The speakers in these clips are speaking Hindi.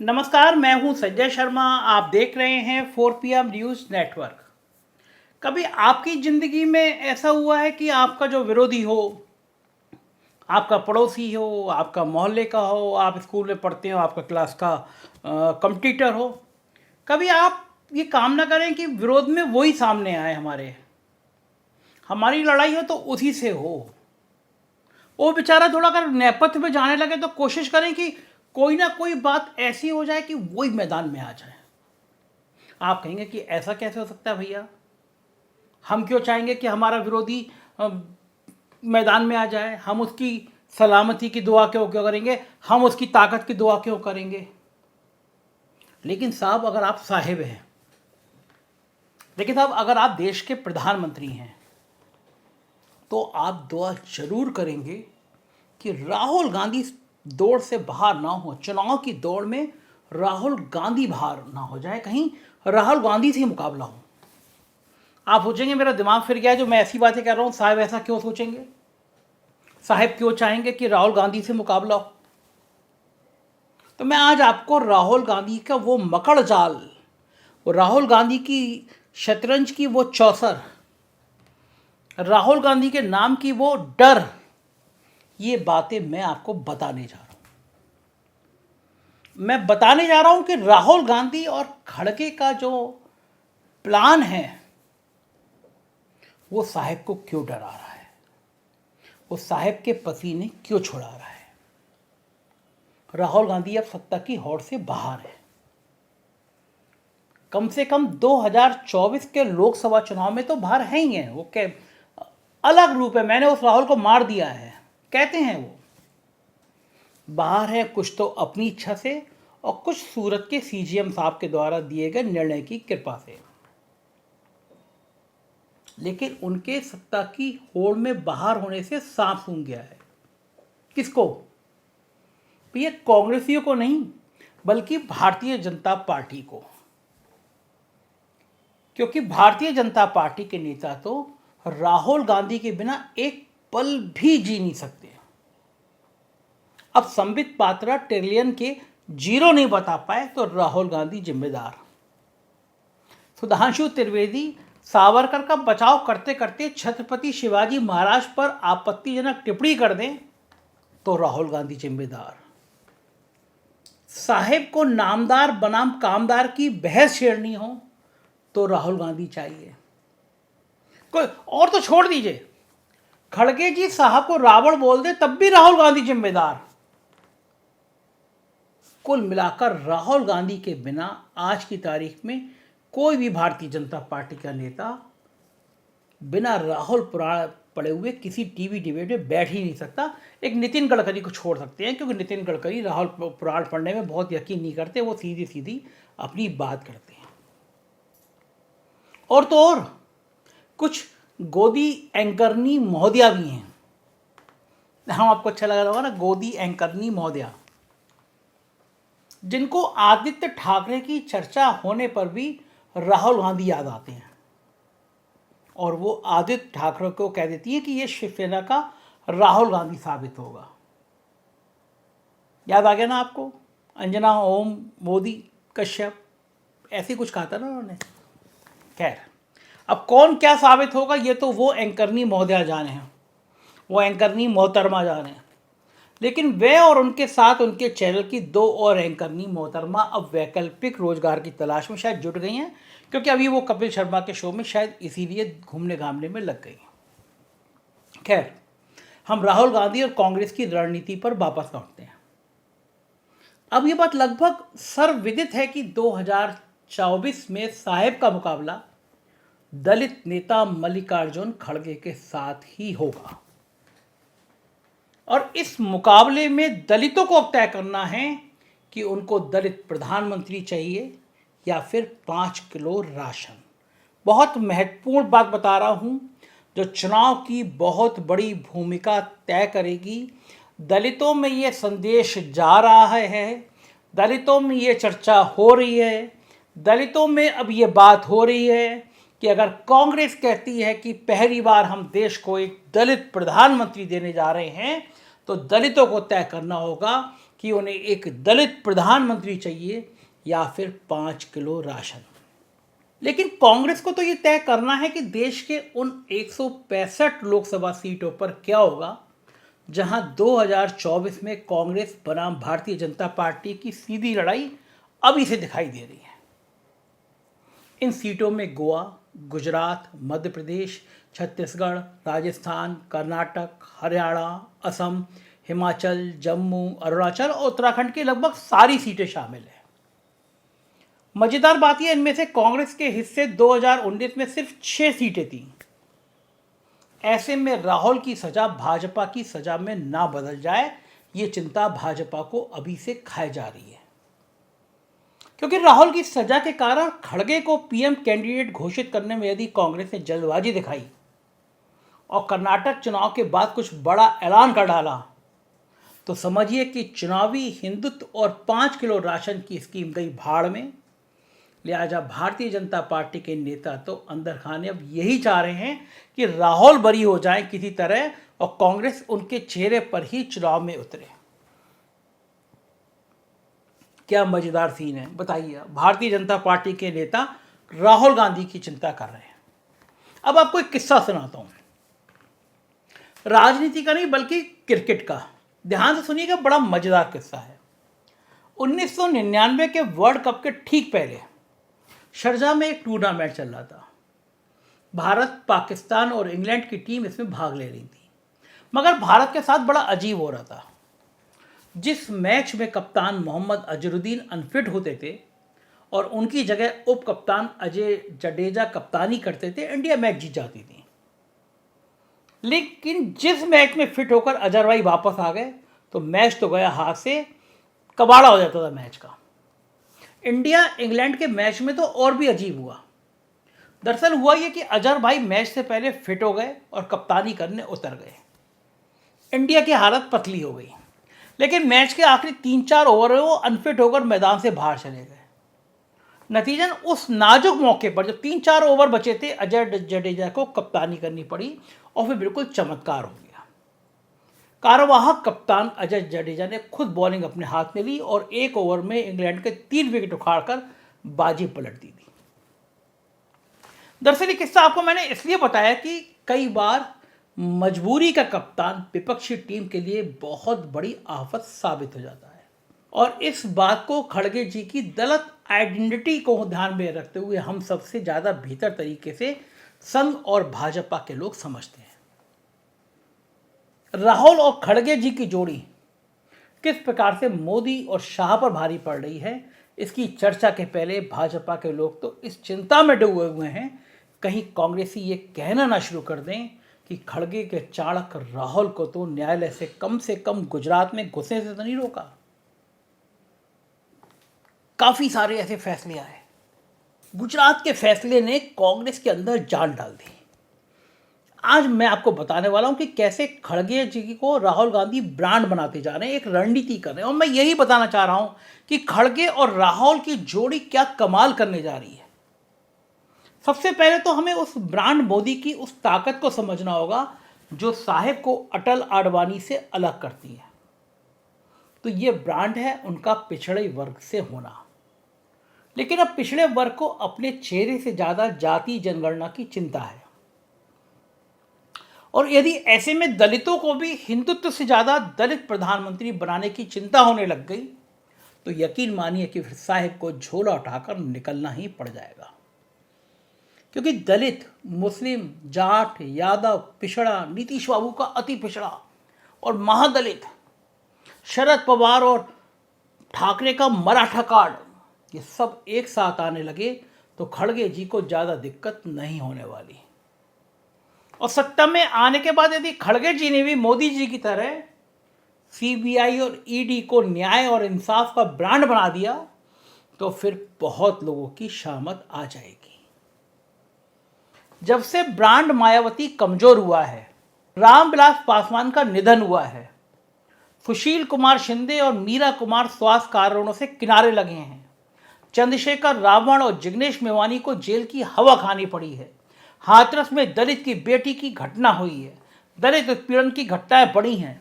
नमस्कार, मैं हूं संजय शर्मा। आप देख रहे हैं 4 PM न्यूज़ नेटवर्क। कभी आपकी ज़िंदगी में ऐसा हुआ है कि आपका जो विरोधी हो, आपका पड़ोसी हो, आपका मोहल्ले का हो, आप स्कूल में पढ़ते हो, आपका क्लास का कंपटीटर हो, कभी आप ये काम ना करें कि विरोध में वही सामने आए, हमारी लड़ाई हो तो उसी से हो। वो बेचारा थोड़ा अगर नेपथ्य में जाने लगे तो कोशिश करें कि कोई ना कोई बात ऐसी हो जाए कि वही मैदान में आ जाए। आप कहेंगे कि ऐसा कैसे हो सकता है भैया? हम क्यों चाहेंगे कि हमारा विरोधी मैदान में आ जाए? हम उसकी सलामती की दुआ क्यों करेंगे? हम उसकी ताकत की दुआ क्यों करेंगे? लेकिन साहब, अगर आप साहिब हैं, लेकिन साहब अगर आप देश के प्रधानमंत्री हैं, तो आप दुआ जरूर करेंगे कि राहुल गांधी दौड़ से बाहर ना हो, चुनाव की दौड़ में राहुल गांधी बाहर ना हो जाए, कहीं राहुल गांधी से मुकाबला हो। आप सोचेंगे मेरा दिमाग फिर गया जो मैं ऐसी बातें कर रहा हूँ। साहब ऐसा क्यों सोचेंगे? साहब क्यों चाहेंगे कि राहुल गांधी से मुकाबला हो? तो मैं आज आपको राहुल गांधी का वो मकड़ जाल, वो राहुल गांधी की शतरंज की वो चौसर, राहुल गांधी के नाम की वो डर, ये बातें मैं आपको बताने जा रहा हूँ। मैं बताने जा रहा हूँ कि राहुल गांधी और खड़गे का जो प्लान है वो साहब को क्यों डरा रहा है, वो साहब के पसीने क्यों छुड़ा रहा है। राहुल गांधी अब सत्ता की होड़ से बाहर है। कम से कम 2024 के लोकसभा चुनाव में तो बाहर है ही है। वो क्या अलग रूप है, मैंने उस राहुल को मार दिया है कहते हैं, वो बाहर है कुछ तो अपनी इच्छा से और कुछ सूरत के CGM साहब के द्वारा दिए गए निर्णय की कृपा से। लेकिन उनके सत्ता की होड़ में बाहर होने से सांप सूंघ गया है। किसको? ये कांग्रेसियों को नहीं, बल्कि भारतीय जनता पार्टी को। क्योंकि भारतीय जनता पार्टी के नेता तो राहुल गांधी के बिना एक पल भी जी नहीं सकते। अब संबित पात्रा ट्रिलियन के जीरो नहीं बता पाए तो राहुल गांधी जिम्मेदार। सुधांशु त्रिवेदी सावरकर का बचाव करते करते छत्रपति शिवाजी महाराज पर आपत्तिजनक टिप्पणी कर दें तो राहुल गांधी जिम्मेदार। साहेब को नामदार बनाम कामदार की बहस छेड़नी हो तो राहुल गांधी चाहिए। कोई और तो छोड़ दीजिए, खड़गे जी साहब को रावण बोल दे तब भी राहुल गांधी जिम्मेदार। कुल मिलाकर राहुल गांधी के बिना आज की तारीख में कोई भी भारतीय जनता पार्टी का नेता बिना राहुल पड़े हुए किसी टीवी डिबेट में बैठ ही नहीं सकता। एक नितिन गडकरी को छोड़ सकते हैं, क्योंकि नितिन गडकरी राहुल पुराण पढ़ने में बहुत यकीन नहीं करते, वो सीधी सीधी अपनी बात करते हैं। और तो और कुछ गोदी एंकरनी महोदया भी हैं। हम आपको अच्छा लग रहा होगा ना, गोदी एंकरनी महोदया, जिनको आदित्य ठाकरे की चर्चा होने पर भी राहुल गांधी याद आते हैं और वो आदित्य ठाकरे को कह देती है कि ये शिवसेना का राहुल गांधी साबित होगा। याद आ गया ना आपको? अंजना ओम मोदी कश्यप, ऐसे कुछ कहा था ना उन्होंने। खैर, अब कौन क्या साबित होगा ये तो वो एंकरनी महोदया जाने हैं, वो एंकरनी मोहतरमा जाने। लेकिन वे और उनके साथ उनके चैनल की 2 और एंकरनी मोहतरमा अब वैकल्पिक रोजगार की तलाश में शायद जुट गई हैं, क्योंकि अभी वो कपिल शर्मा के शो में शायद इसीलिए घूमने घामने में लग गई हैं। खैर, हम राहुल गांधी और कांग्रेस की रणनीति पर वापस लौटते हैं। अब ये बात लगभग सर्वविदित है कि 2024 में साहेब का मुकाबला दलित नेता मल्लिकार्जुन खड़गे के साथ ही होगा। और इस मुकाबले में दलितों को अब तय करना है कि उनको दलित प्रधानमंत्री चाहिए या फिर 5 किलो राशन। बहुत महत्वपूर्ण बात बता रहा हूं, जो चुनाव की बहुत बड़ी भूमिका तय करेगी। दलितों में ये संदेश जा रहा है, दलितों में ये चर्चा हो रही है, दलितों में अब ये बात हो रही है कि अगर कांग्रेस कहती है कि पहली बार हम देश को एक दलित प्रधानमंत्री देने जा रहे हैं, तो दलितों को तय करना होगा कि उन्हें एक दलित प्रधानमंत्री चाहिए या फिर 5 किलो राशन। लेकिन कांग्रेस को तो ये तय करना है कि देश के उन 165 लोकसभा सीटों पर क्या होगा जहां 2024 में कांग्रेस बनाम भारतीय जनता पार्टी की सीधी लड़ाई अभी से दिखाई दे रही है। इन सीटों में गोवा, गुजरात, मध्य प्रदेश, छत्तीसगढ़, राजस्थान, कर्नाटक, हरियाणा, असम, हिमाचल, जम्मू, अरुणाचल और उत्तराखंड की लगभग सारी सीटें शामिल हैं। मजेदार बात यह, इनमें से कांग्रेस के हिस्से 2019 में सिर्फ 6 सीटें थीं। ऐसे में राहुल की सजा भाजपा की सजा में ना बदल जाए, ये चिंता भाजपा को अभी से खाई जा रही है। क्योंकि राहुल की सजा के कारण खड़गे को पीएम कैंडिडेट घोषित करने में यदि कांग्रेस ने जल्दबाजी दिखाई और कर्नाटक चुनाव के बाद कुछ बड़ा ऐलान कर डाला, तो समझिए कि चुनावी हिंदुत्व और 5 किलो राशन की स्कीम गई भाड़ में। लिहाजा भारतीय जनता पार्टी के नेता तो अंदर खाने अब यही चाह रहे हैं कि राहुल बरी हो जाए किसी तरह और कांग्रेस उनके चेहरे पर ही चुनाव में उतरे। क्या मजेदार सीन है, बताइए। भारतीय जनता पार्टी के नेता राहुल गांधी की चिंता कर रहे हैं। अब आपको एक किस्सा सुनाता हूं, राजनीति का नहीं बल्कि क्रिकेट का। ध्यान से सुनिएगा, बड़ा मजेदार किस्सा है। 1999 के वर्ल्ड कप के ठीक पहले शारजाह में एक टूर्नामेंट चल रहा था। भारत, पाकिस्तान और इंग्लैंड की टीम इसमें भाग ले रही थी, मगर भारत के साथ बड़ा अजीब हो रहा था। जिस मैच में कप्तान मोहम्मद अजहरुद्दीन अनफिट होते थे और उनकी जगह उप कप्तान अजय जडेजा कप्तानी करते थे, इंडिया मैच जीत जाती थी। लेकिन जिस मैच में फिट होकर अजहर भाई वापस आ गए तो मैच तो गया हाथ से, कबाड़ा हो जाता था मैच का। इंडिया इंग्लैंड के मैच में तो और भी अजीब हुआ। दरअसल हुआ यह कि अजहर भाई मैच से पहले फिट हो गए और कप्तानी करने उतर गए। इंडिया की हालत पतली हो गई, लेकिन मैच के आखिरी 3-4 ओवर में वो अनफिट होकर मैदान से बाहर चले गए। नतीजन उस नाजुक मौके पर जब 3-4 ओवर बचे थे, अजय जडेजा को कप्तानी करनी पड़ी और फिर बिल्कुल चमत्कार हो गया। कार्यवाहक कप्तान अजय जडेजा ने खुद बॉलिंग अपने हाथ में ली और 1 ओवर में इंग्लैंड के 3 विकेट उखाड़कर बाजी पलट दी थी। दरअसल ये किस्सा आपको मैंने इसलिए बताया कि कई बार मजबूरी का कप्तान विपक्षी टीम के लिए बहुत बड़ी आफत साबित हो जाता है। और इस बात को खड़गे जी की दलित आइडेंटिटी को ध्यान में रखते हुए हम सबसे ज़्यादा बेहतर तरीके से संघ और भाजपा के लोग समझते हैं। राहुल और खड़गे जी की जोड़ी किस प्रकार से मोदी और शाह पर भारी पड़ रही है, इसकी चर्चा के पहले भाजपा के लोग तो इस चिंता में डूबे हुए हैं कहीं कांग्रेसी ये कहना ना शुरू कर दें कि खड़गे के चाणक राहुल को तो न्यायालय से कम गुजरात में घुसने से तो नहीं रोका। काफी सारे ऐसे फैसले आए। गुजरात के फैसले ने कांग्रेस के अंदर जान डाल दी। आज मैं आपको बताने वाला हूं कि कैसे खड़गे जी को राहुल गांधी ब्रांड बनाते जा रहे हैं, एक रणनीति कर रहे हैं। और मैं यही बताना चाह रहा हूं कि खड़गे और राहुल की जोड़ी क्या कमाल करने जा रही है। सबसे पहले तो हमें उस ब्रांड मोदी की उस ताकत को समझना होगा जो साहिब को अटल आडवाणी से अलग करती है। तो ये ब्रांड है उनका पिछड़े वर्ग से होना। लेकिन अब पिछड़े वर्ग को अपने चेहरे से ज्यादा जाति जनगणना की चिंता है। और यदि ऐसे में दलितों को भी हिंदुत्व से ज्यादा दलित प्रधानमंत्री बनाने की चिंता होने लग गई तो यकीन मानिए कि फिर साहिब को झोला उठाकर निकलना ही पड़ जाएगा। क्योंकि दलित, मुस्लिम, जाट, यादव, पिछड़ा, नीतीश बाबू का अति पिछड़ा और महादलित, शरद पवार और ठाकरे का मराठा कार्ड, ये सब एक साथ आने लगे तो खड़गे जी को ज़्यादा दिक्कत नहीं होने वाली। और सत्ता में आने के बाद यदि खड़गे जी ने भी मोदी जी की तरह सीबीआई और ईडी को न्याय और इंसाफ का ब्रांड बना दिया तो फिर बहुत लोगों की शामत आ जाएगी। जब से ब्रांड मायावती कमजोर हुआ है, रामविलास पासवान का निधन हुआ है, सुशील कुमार शिंदे और मीरा कुमार स्वास्थ्य कारणों से किनारे लगे हैं, चंद्रशेखर रावण और जिग्नेश मेवानी को जेल की हवा खानी पड़ी है, हाथरस में दलित की बेटी की घटना हुई है, दलित उत्पीड़न की घटनाएं बढ़ी हैं,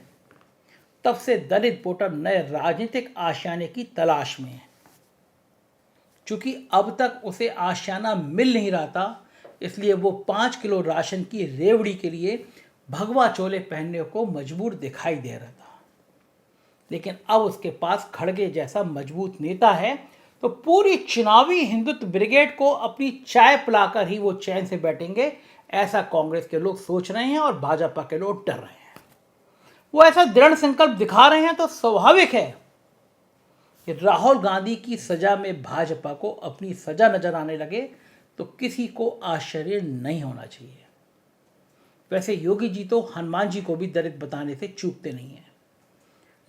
तब से दलित वोटर नए राजनीतिक आशियाने की तलाश में है। चूंकि अब तक उसे आशियाना मिल नहीं रहा था, इसलिए वो 5 किलो राशन की रेवड़ी के लिए भगवा चोले पहनने को मजबूर दिखाई दे रहा था। लेकिन अब उसके पास खड़गे जैसा मजबूत नेता है, तो पूरी चुनावी हिंदुत्व ब्रिगेड को अपनी चाय पिलाकर ही वो चैन से बैठेंगे, ऐसा कांग्रेस के लोग सोच रहे हैं और भाजपा के लोग डर रहे हैं। वो ऐसा दृढ़ संकल्प दिखा रहे हैं तो स्वाभाविक है कि राहुल गांधी की सजा में भाजपा को अपनी सजा नजर आने लगे तो किसी को आश्चर्य नहीं होना चाहिए। वैसे योगी जी तो हनुमान जी को भी दलित बताने से चूकते नहीं हैं,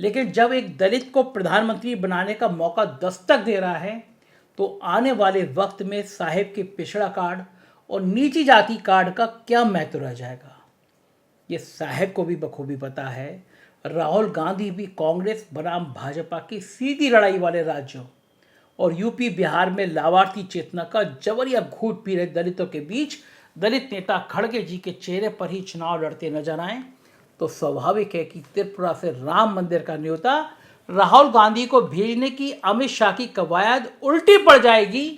लेकिन जब एक दलित को प्रधानमंत्री बनाने का मौका दस्तक दे रहा है तो आने वाले वक्त में साहेब के पिछड़ा कार्ड और नीची जाति कार्ड का क्या महत्व रह जाएगा, ये साहेब को भी बखूबी पता है। राहुल गांधी भी कांग्रेस बनाम भाजपा की सीधी लड़ाई वाले राज्यों और यूपी बिहार में लाभार्थी चेतना का जबरिया घूट पी रहे दलितों के बीच दलित नेता खड़गे जी के चेहरे पर ही चुनाव लड़ते नजर आए तो स्वाभाविक है कि त्रिपुरा से राम मंदिर का न्योता राहुल गांधी को भेजने की अमित शाह की कवायद उल्टी पड़ जाएगी,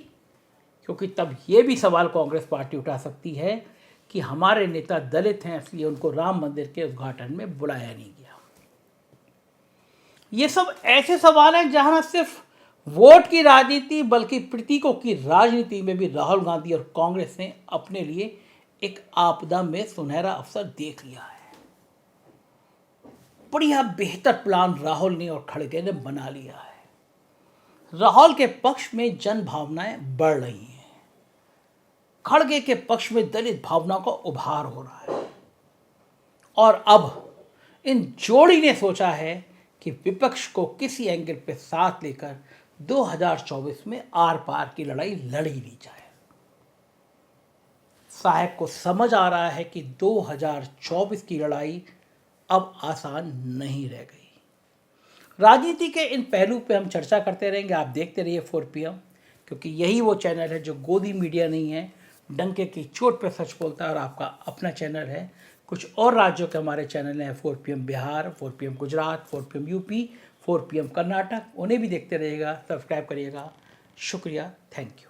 क्योंकि तब ये भी सवाल कांग्रेस पार्टी उठा सकती है कि हमारे नेता दलित हैं, इसलिए उनको राम मंदिर के उद्घाटन में बुलाया नहीं गया। ये सब ऐसे सवाल हैं जहां न सिर्फ वोट की राजनीति बल्कि प्रतीकों की राजनीति में भी राहुल गांधी और कांग्रेस ने अपने लिए एक आपदा में सुनहरा अवसर देख लिया है। बढ़िया बेहतर प्लान राहुल ने और खड़गे ने बना लिया है। राहुल के पक्ष में जन भावनाएं बढ़ रही हैं, खड़गे के पक्ष में दलित भावनाओं का उभार हो रहा है और अब इन जोड़ी ने सोचा है कि विपक्ष को किसी एंगल पे साथ लेकर 2024 में आर पार की लड़ाई लड़ी ली जाए। साहब को समझ आ रहा है कि 2024 की लड़ाई अब आसान नहीं रह गई। राजनीति के इन पहलू पे हम चर्चा करते रहेंगे। आप देखते रहिए 4 PM, क्योंकि यही वो चैनल है जो गोदी मीडिया नहीं है, डंके की चोट पे सच बोलता है और आपका अपना चैनल है। कुछ और राज्यों के हमारे चैनल हैं, 4 PM Bihar, 4 PM Gujarat, 4 PM UP, 4 PM Karnataka, उन्हें भी देखते रहिएगा, सब्सक्राइब करिएगा। शुक्रिया, थैंक यू।